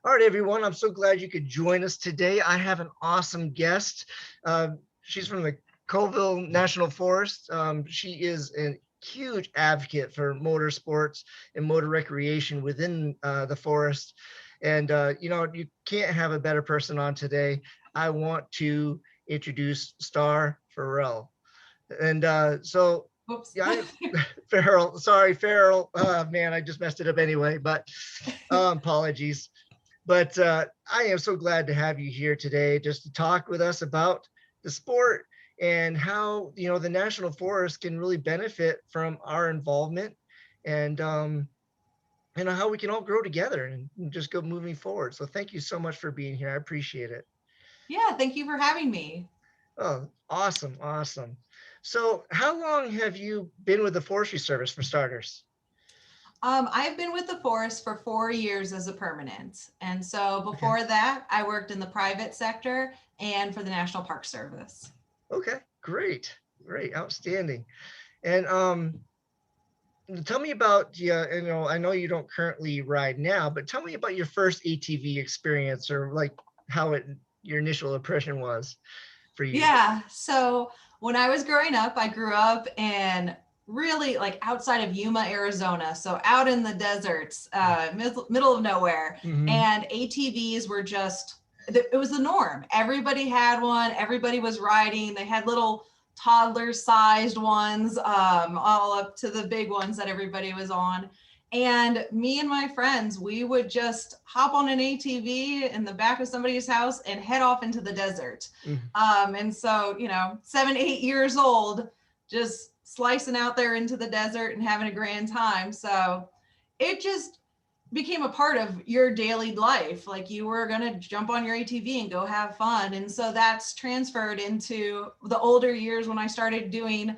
All right, everyone. I'm so glad you could join us today. I have an awesome guest. She's from the Colville National Forest. She is a huge advocate for motorsports and motor recreation within the forest. And, you can't have a better person on today. I want to introduce Starr Ferrell. And Whoops. yeah, Ferrell, sorry, Ferrell. Man, I just messed it up anyway, but apologies. But I am so glad to have you here today just to talk with us about the sport and how, the National Forest can really benefit from our involvement and, how we can all grow together and just go moving forward. So thank you so much for being here. I appreciate it. Yeah, thank you for having me. Oh, awesome. Awesome. So how long have you been with the Forestry Service for starters? I've been with the forest for 4 years as a permanent. And so Okay. before that, I worked in the private sector and for the National Park Service. Okay. Great. Great. Outstanding. And tell me about, yeah, I know you don't currently ride now, but tell me about your first ATV experience or like how your initial impression was for you. Yeah. So when I was growing up, I grew up in really like outside of Yuma, Arizona. So out in the deserts, middle of nowhere. Hmm. And ATVs were just, it was the norm. Everybody had one, everybody was riding. They had little toddler sized ones, all up to the big ones that everybody was on. And me and my friends, we would just hop on an ATV in the back of somebody's house and head off into the desert. And so, 7, 8 years old, just slicing out there into the desert and having a grand time. So it just became a part of your daily life. Like you were going to jump on your ATV and go have fun. And so that's transferred into the older years when I started doing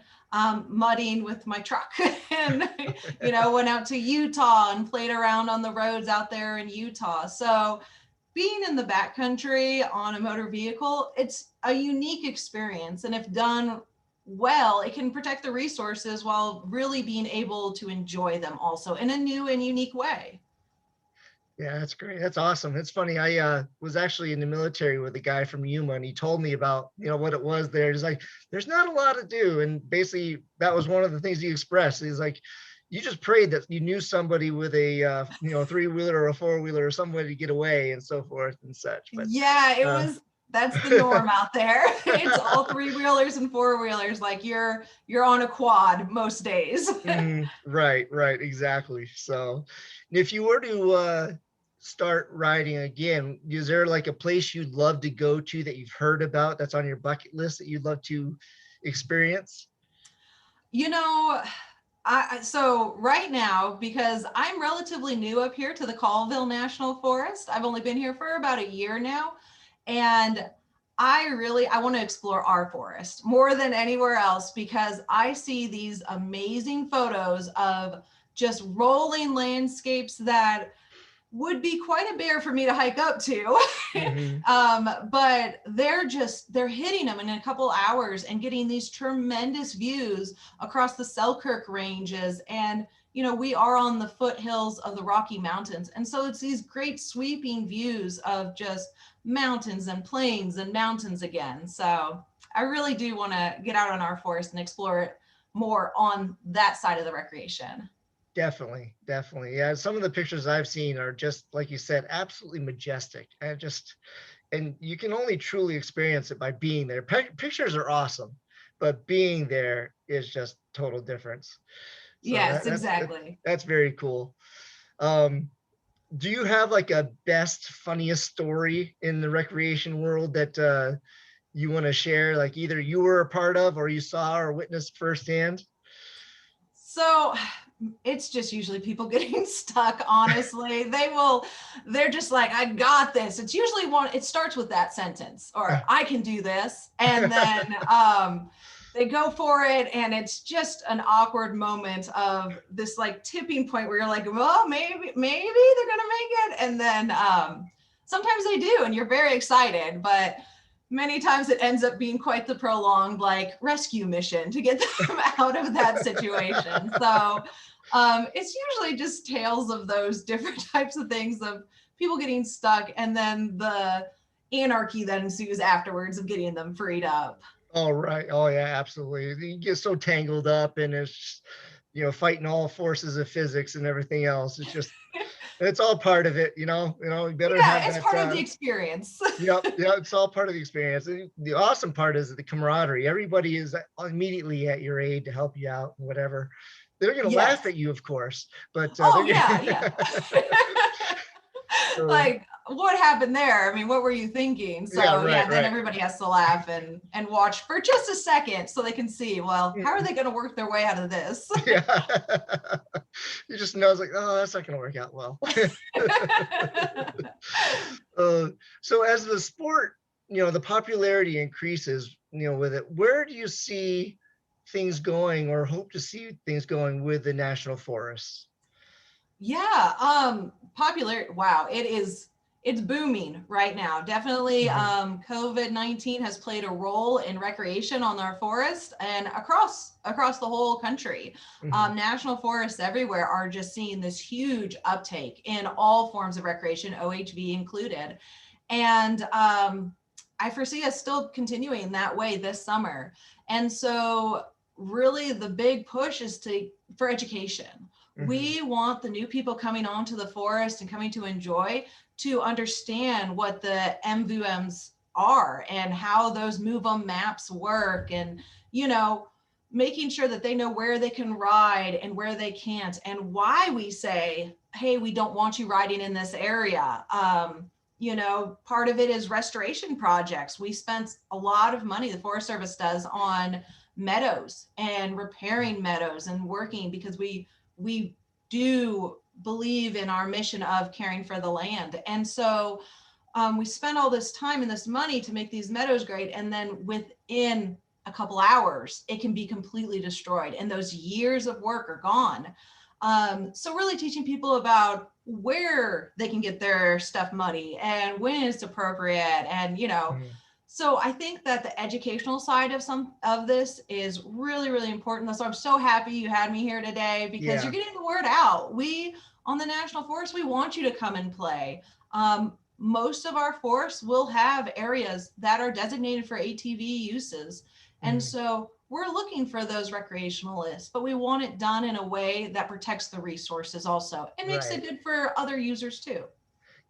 mudding with my truck and, went out to Utah and played around on the roads out there in Utah. So being in the backcountry on a motor vehicle, it's a unique experience. And if done well, it can protect the resources while really being able to enjoy them also in a new and unique way. Yeah, that's great. That's awesome. It's funny. I was actually in the military with a guy from Yuma, and he told me about what it was there. He's like, "There's not a lot to do," and basically that was one of the things he expressed. He's like, "You just prayed that you knew somebody with a three wheeler or a four wheeler or somebody to get away and so forth and such." But Yeah, uh, that's the norm out there. It's all three wheelers and four wheelers. Like you're on a quad most days. right, right, exactly. So, if you were to start riding again, is there like a place you'd love to go to that you've heard about that's on your bucket list that you'd love to experience? you know, so right now, because I'm relatively new up here to the Colville National Forest, I've only been here for about a year now, and I want to explore our forest more than anywhere else because I see these amazing photos of just rolling landscapes that would be quite a bear for me to hike up to. Hmm. But they're hitting them in a couple hours and getting these tremendous views across the Selkirk ranges. And, we are on the foothills of the Rocky Mountains. And so it's these great sweeping views of just mountains and plains and mountains again. So I really do want to get out on our forest and explore it more on that side of the recreation. Definitely, definitely. Yeah, some of the pictures I've seen are just like you said, absolutely majestic. And you can only truly experience it by being there. Pictures are awesome, but being there is just total difference. So Yes, exactly. that's very cool. Um, do you have like a best, funniest story in the recreation world that you want to share? Like either you were a part of or you saw or witnessed firsthand? So it's just usually people getting stuck, honestly. They're just like, I got this. It's usually it starts with that sentence, or I can do this. And then they go for it, and it's just an awkward moment of this like tipping point where you're like, well, maybe they're gonna make it. And then sometimes they do, and you're very excited, but many times it ends up being quite the prolonged like rescue mission to get them out of that situation. So It's usually just tales of those different types of things of people getting stuck and then the anarchy that ensues afterwards of getting them freed up. Oh, right. Oh, yeah, absolutely. You get so tangled up and it's, fighting all forces of physics and everything else. It's just, it's all part of it, you better have Yeah, it's that. part of the experience. Yep. Yeah. It's all part of the experience. And the awesome part is the camaraderie. Everybody is immediately at your aid to help you out and whatever. They're going to laugh Yes. at you, of course, but Oh, they're yeah, yeah. so, Like, what happened there? I mean, what were you thinking? yeah, So yeah, right, then right. everybody has to laugh and watch for just a second so they can see, well, how are they going to work their way out of this? Yeah. You just know it's like, oh, that's not going to work out well. uh, so as the sport, the popularity increases, with it, where do you see things going or hope to see things going with the national forests? Yeah, popular. Wow, it's booming right now. Definitely, Mhm, COVID-19 has played a role in recreation on our forest and across the whole country. mhm, National forests everywhere are just seeing this huge uptake in all forms of recreation, OHV included. And I foresee us still continuing that way this summer. And so really the big push is for education. mhm, We want the new people coming onto the forest and coming to enjoy to understand what the MVMs are and how those move on maps work, and you know making sure that they know where they can ride and where they can't, and why we say, hey, we don't want you riding in this area. Part of it is restoration projects. We spent a lot of money, the Forest Service does, on meadows and repairing meadows and working because we do believe in our mission of caring for the land. And so we spend all this time and this money to make these meadows great. And then within a couple hours, it can be completely destroyed. And those years of work are gone. So really teaching people about where they can get their stuff money and when it's appropriate. And, mhm. so I think that the educational side of some of this is really, really important. So I'm so happy you had me here today because you're Yeah. getting the word out. We on the National Forest, we want you to come and play. Most of our forests will have areas that are designated for ATV uses. And Mhm. so we're looking for those recreationalists, but we want it done in a way that protects the resources also and makes it Right. good for other users too.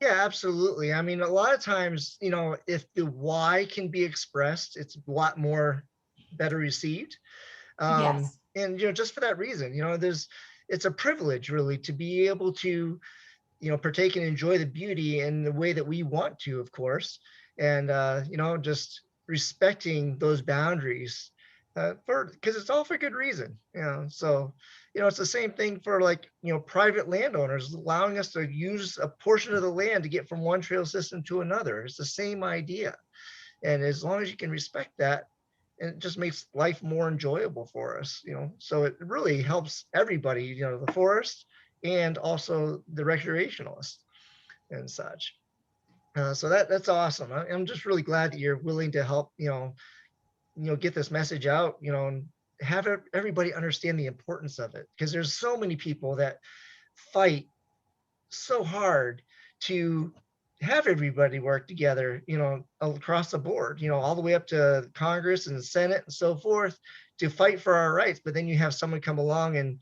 Yeah, absolutely. I mean, a lot of times, if the why can be expressed, it's a lot more better received. Yes. And just for that reason, it's a privilege really to be able to, partake and enjoy the beauty in the way that we want to, of course, and just respecting those boundaries, for because it's all for good reason, so it's the same thing for, like, private landowners allowing us to use a portion of the land to get from one trail system to another. It's the same idea, and as long as you can respect that, it just makes life more enjoyable for us, so it really helps everybody, the forest and also the recreationalists and such. So that's awesome. I'm just really glad that you're willing to help, get this message out, and have everybody understand the importance of it, because there's so many people that fight so hard to have everybody work together, across the board, all the way up to Congress and the Senate and so forth, to fight for our rights. But then you have someone come along and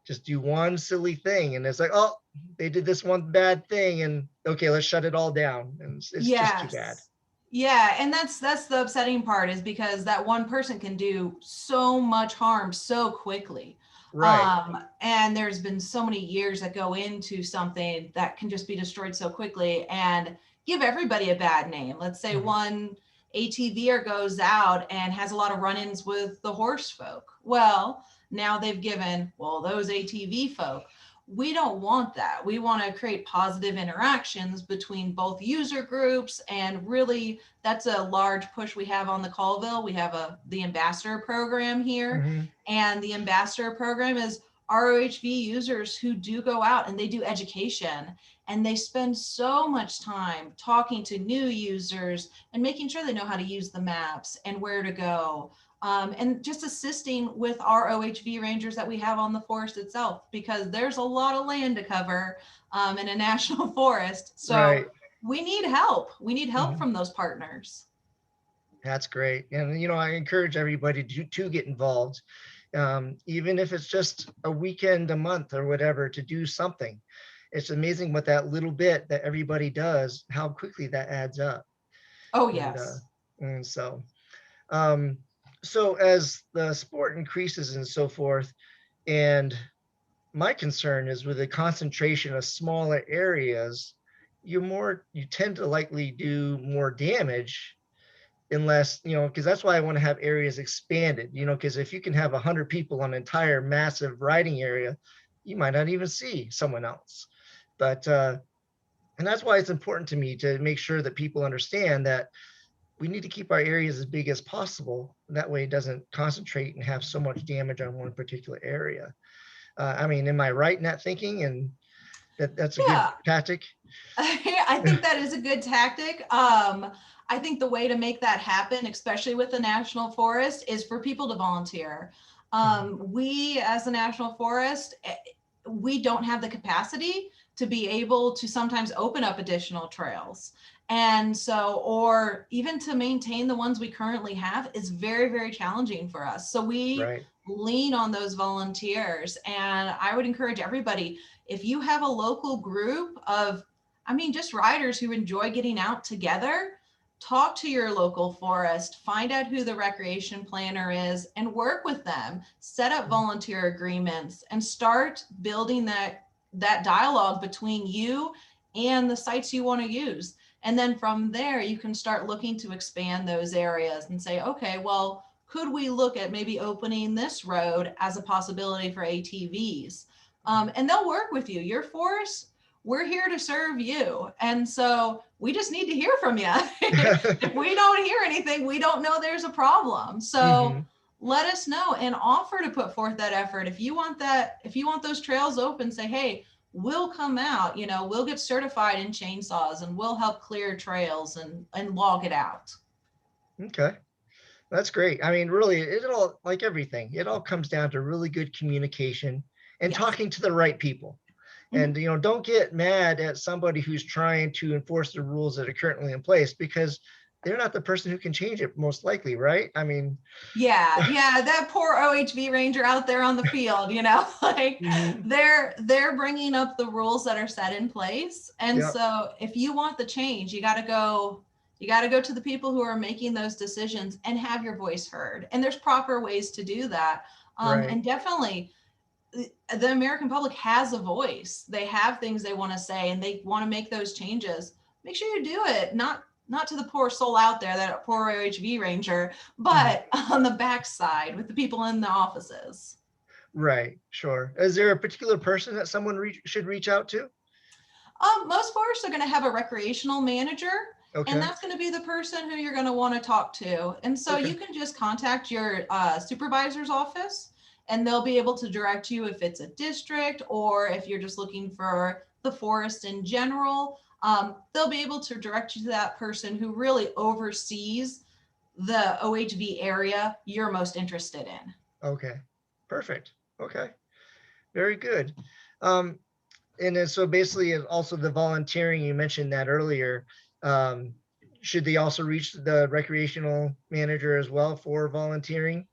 just do one silly thing, and it's like, oh, they did this one bad thing, and okay, let's shut it all down. And it's just too bad. Yes. Yeah, and that's the upsetting part is because that one person can do so much harm so quickly. Right. And there's been so many years that go into something that can just be destroyed so quickly and give everybody a bad name. Let's say Mhm. one ATVer goes out and has a lot of run-ins with the horse folk. Well, now they've given, well, those ATV folk. We don't want that. We want to create positive interactions between both user groups, and really that's a large push we have on the Colville. We have the ambassador program here, Mhm. and the ambassador program is ROHV users who do go out and they do education, and they spend so much time talking to new users and making sure they know how to use the maps and where to go. and just assisting with our OHV rangers that we have on the forest itself, because there's a lot of land to cover in a national forest. So Right. we need help. We need help Mhm. from those partners. That's great. And, I encourage everybody to get involved, even if it's just a weekend, a month or whatever, to do something. It's amazing what that little bit that everybody does, how quickly that adds up. Oh, And, yes. and um, so as the sport increases and so forth, and my concern is with the concentration of smaller areas, you tend to likely do more damage unless, because that's why I want to have areas expanded, because if you can have 100 people on an entire massive riding area, you might not even see someone else. But and that's why it's important to me to make sure that people understand that we need to keep our areas as big as possible. That way it doesn't concentrate and have so much damage on one particular area. I mean, am I right in that thinking? And that's a good Yeah. tactic? I think that is a good tactic. I think the way to make that happen, especially with the national forest, is for people to volunteer. We, as a national forest, we don't have the capacity to be able to sometimes open up additional trails. And so, or even to maintain the ones we currently have is very, very challenging for us. So we Right. lean on those volunteers. And I would encourage everybody, if you have a local group of, just riders who enjoy getting out together, talk to your local forest, find out who the recreation planner is, and work with them. Set up volunteer agreements and start building that dialogue between you and the sites you want to use. And then from there, you can start looking to expand those areas and say, okay, well, could we look at maybe opening this road as a possibility for ATVs? And they'll work with you. Your forest, we're here to serve you. And so we just need to hear from you. If we don't hear anything, we don't know there's a problem. So Hmm. let us know and offer to put forth that effort. If you want those trails open, say, hey, we'll come out, we'll get certified in chainsaws and we'll help clear trails and log it out. Okay. That's great. I mean, really, it all, like everything, it all comes down to really good communication and Yes. talking to the right people. Mm-hmm. And, don't get mad at somebody who's trying to enforce the rules that are currently in place, because they're not the person who can change it, most likely, right? I mean, Yeah, that poor OHV ranger out there on the field, like mhm, they're bringing up the rules that are set in place. And yeah, so if you want the change, you got to go to the people who are making those decisions and have your voice heard. And there's proper ways to do that. right. And definitely the American public has a voice. They have things they want to say and they want to make those changes. Make sure you do it. Not to the poor soul out there, that poor OHV ranger, Mhm. but on the backside with the people in the offices. Right, sure. Is there a particular person that someone should reach out to? Most forests are going to have a recreational manager, and Okay, that's going to be the person who you're going to want to talk to. And so okay, you can just contact your supervisor's office, and they'll be able to direct you if it's a district or if you're just looking for the forest in general. They'll be able to direct you to that person who really oversees the OHV area you're most interested in. okay. Perfect. Okay, very good. Um, and then so basically also the volunteering, you mentioned that earlier. Um, should they also reach the recreational manager as well for volunteering?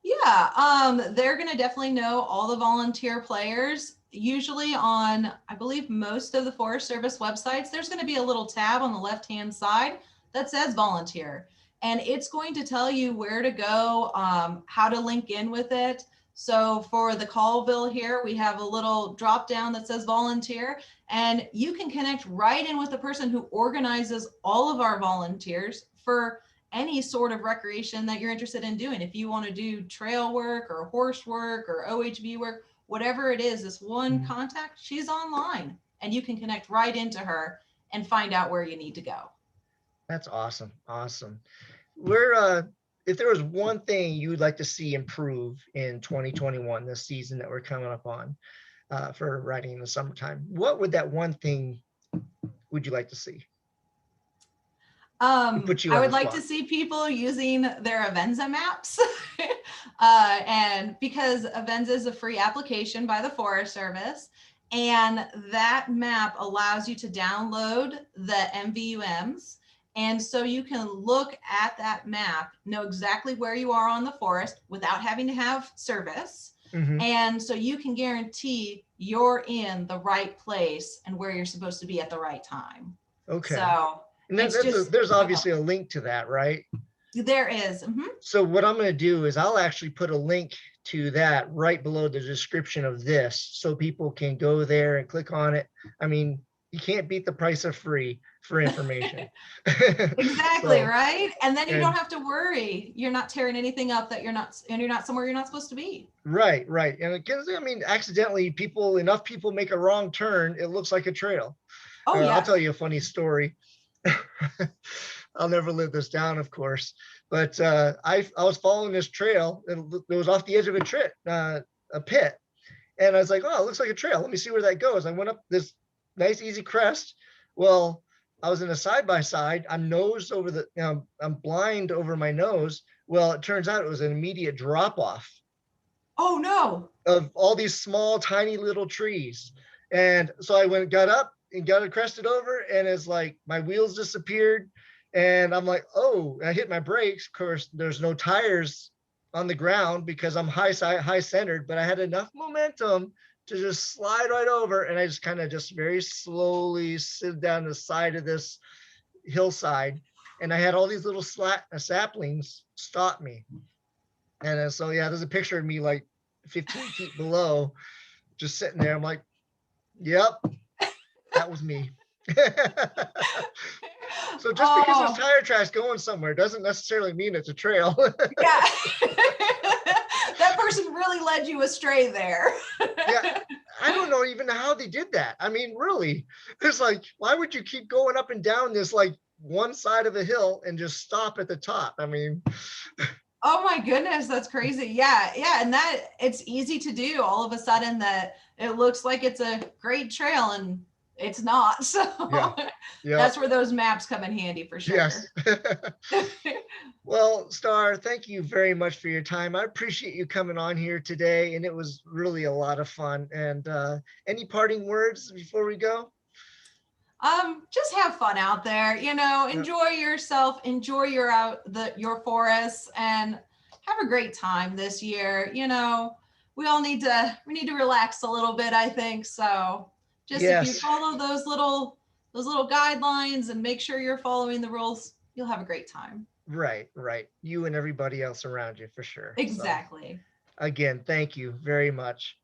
Yeah, they're going to definitely know all the volunteer players. Usually on, I believe, most of the Forest Service websites, there's going to be a little tab on the left-hand side that says volunteer. And it's going to tell you where to go, how to link in with it. So for the Colville here, we have a little drop down that says volunteer, and you can connect right in with the person who organizes all of our volunteers for any sort of recreation that you're interested in doing. If you want to do trail work or horse work or OHV work, whatever it is, this one Mhm. contact, she's online and you can connect right into her and find out where you need to go. That's awesome. Awesome. Where, if there was one thing you would like to see improve in 2021, this season that we're coming up on, for riding in the summertime, what would that one thing would you like to see? Put you I on would the like to spot. see people using their Avenza maps. And because Avenza is a free application by the Forest Service, and that map allows you to download the MVUMs. And so you can look at that map, know exactly where you are on the forest without having to have service. Mhm. And so you can guarantee you're in the right place and where you're supposed to be at the right time. Okay. So And it's just, there's obviously a link to that, right? there is. So what I'm going to do is I'll actually put a link to that right below the description of this so people can go there and click on it. I mean, you can't beat the price of free for information. Exactly, So, right? And then you don't and have to worry. You're not tearing anything up that you're not, and you're not somewhere you're not supposed to be. right, right. And because I mean, accidentally enough people make a wrong turn, it looks like a trail. Oh, I'll yes. tell you a funny story. I'll never live this down, of course. But I was following this trail. It was off the edge of a pit, and I was like, oh, it looks like a trail. Let me see where that goes. I went up this nice easy crest. Well, I was in a side by side. I'm nosed over I'm blind over my nose. Well, it turns out it was an immediate drop off Oh, no. of all these small, tiny little trees. And so got up and got it crested over, and it's like my wheels disappeared. And I'm like, oh, I hit my brakes. Of course, there's no tires on the ground because I'm high centered, but I had enough momentum to just slide right over. And I just kind of just very slowly slid down the side of this hillside. And I had all these little saplings stop me. And so, yeah, there's a picture of me like 15 feet below, just sitting there. I'm like, yep, that was me. So just because there's Oh, tire tracks going somewhere doesn't necessarily mean it's a trail. yeah. That person really led you astray there. Yeah, I don't know even how they did that. I mean, really, it's like, why would you keep going up and down this like one side of a hill and just stop at the top? I mean, Oh my goodness, that's crazy. Yeah, yeah. And that it's easy to do all of a sudden that it looks like it's a great trail and it's not. yeah, So yeah, that's where those maps come in handy for yes. sure. Well, Starr, thank you very much for your time. I appreciate you coming on here today, and it was really a lot of fun. And any parting words before we go? Just have fun out there, Yeah. enjoy yourself, enjoy your forests, and have a great time this year. We need to relax a little bit, I think. So just if you Yes. follow those little guidelines and make sure you're following the rules, you'll have a great time. Right, right. You and everybody else around you for sure. So Exactly. again, thank you very much.